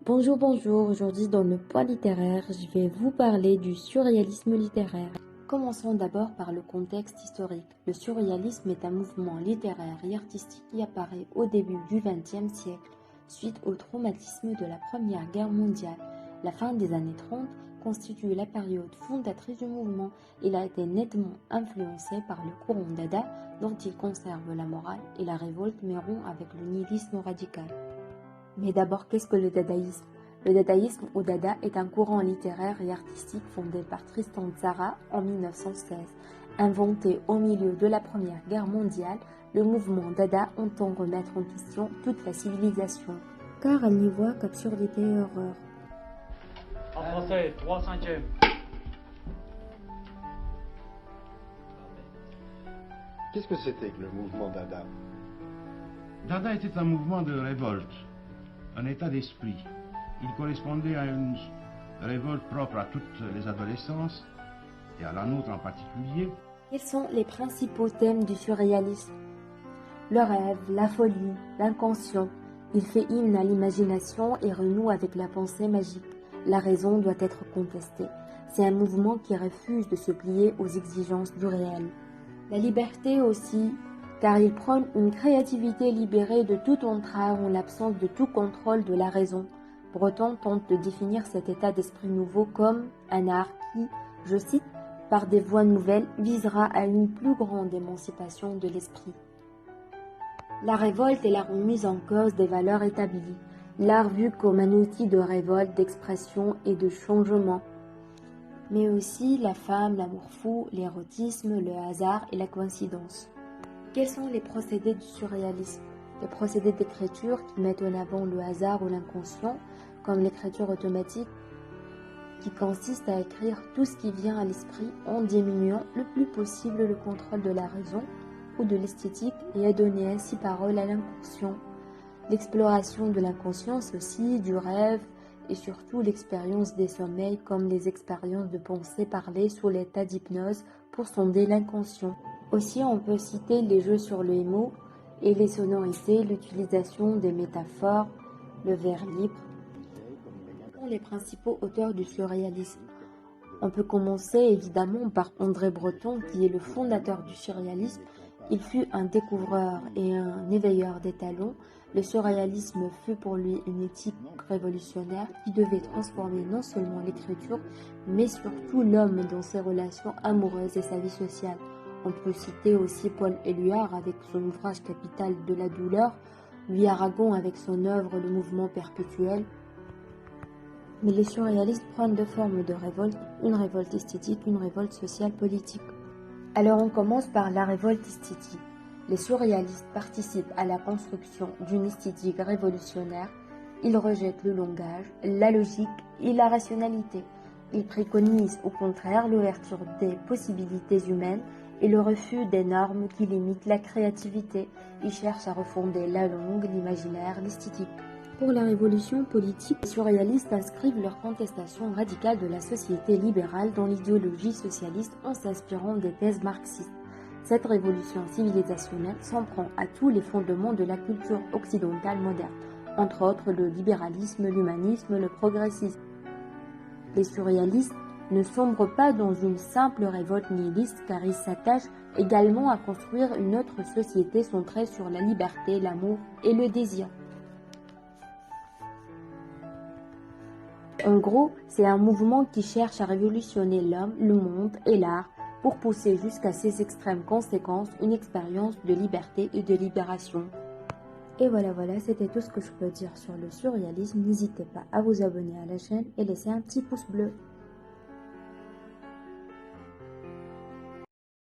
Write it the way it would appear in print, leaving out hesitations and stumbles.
Bonjour, bonjour. Aujourd'hui, dans le point littéraire, je vais vous parler du surréalisme littéraire. Commençons d'abord par le contexte historique. Le surréalisme est un mouvement littéraire et artistique qui apparaît au début du XXe siècle, suite au traumatisme de la Première Guerre mondiale. La fin des années 30 constitue la période fondatrice du mouvement. Il a été nettement influencé par le courant Dada, dont il conserve la morale et la révolte, mais rompt avec le nihilisme radical. Mais d'abord, qu'est-ce que le dadaïsme? Le dadaïsme ou dada est un courant littéraire et artistique fondé par Tristan Tzara en 1916. Inventé au milieu de la Première Guerre mondiale, le mouvement dada entend remettre en question toute la civilisation, car elle n'y voit qu'absurdité et horreur. En français, 3/5. Qu'est-ce que c'était que le mouvement Dada? Dada était un mouvement de révolte, un état d'esprit. Il correspondait à une révolte propre à toutes les adolescences, et à la nôtre en particulier. Quels sont les principaux thèmes du surréalisme? Le rêve, la folie, l'inconscient. Il fait hymne à l'imagination et renoue avec la pensée magique. La raison doit être contestée. C'est un mouvement qui refuse de se plier aux exigences du réel. La liberté aussi, car il prône une créativité libérée de toute entrave en l'absence de tout contrôle de la raison. Breton tente de définir cet état d'esprit nouveau comme un art qui, je cite, par des voies nouvelles, visera à une plus grande émancipation de l'esprit. La révolte est la remise en cause des valeurs établies, l'art vu comme un outil de révolte, d'expression et de changement, mais aussi la femme, l'amour fou, l'érotisme, le hasard et la coïncidence. Quels sont les procédés du surréalisme? Les procédés d'écriture qui mettent en avant le hasard ou l'inconscient, comme l'écriture automatique, qui consiste à écrire tout ce qui vient à l'esprit en diminuant le plus possible le contrôle de la raison ou de l'esthétique et à donner ainsi parole à l'inconscient. L'exploration de l'inconscience aussi, du rêve et surtout l'expérience des sommeils comme les expériences de pensée parlée sous l'état d'hypnose pour sonder l'inconscient. Aussi, on peut citer les jeux sur les mots et les sonorités, l'utilisation des métaphores, le vers libre. Quels sont les principaux auteurs du surréalisme? On peut commencer évidemment par André Breton, qui est le fondateur du surréalisme. Il fut un découvreur et un éveilleur des talents. Le surréalisme fut pour lui une éthique révolutionnaire qui devait transformer non seulement l'écriture, mais surtout l'homme dans ses relations amoureuses et sa vie sociale. On peut citer aussi Paul Éluard avec son ouvrage capital de la douleur, Louis Aragon avec son œuvre Le mouvement perpétuel. Mais les surréalistes prennent deux formes de révolte, une révolte esthétique, une révolte sociale politique. Alors on commence par la révolte esthétique. Les surréalistes participent à la construction d'une esthétique révolutionnaire. Ils rejettent le langage, la logique et la rationalité. Ils préconisent au contraire l'ouverture des possibilités humaines et le refus des normes qui limitent la créativité. Ils cherchent à refonder la langue, l'imaginaire, l'esthétique. Pour la révolution politique, les surréalistes inscrivent leur contestation radicale de la société libérale dans l'idéologie socialiste en s'inspirant des thèses marxistes. Cette révolution civilisationnelle s'en prend à tous les fondements de la culture occidentale moderne, entre autres le libéralisme, l'humanisme, le progressisme. Les surréalistes ne sombrent pas dans une simple révolte nihiliste car ils s'attachent également à construire une autre société centrée sur la liberté, l'amour et le désir. En gros, c'est un mouvement qui cherche à révolutionner l'homme, le monde et l'art pour pousser jusqu'à ses extrêmes conséquences une expérience de liberté et de libération. Et voilà, c'était tout ce que je peux dire sur le surréalisme. N'hésitez pas à vous abonner à la chaîne et laisser un petit pouce bleu.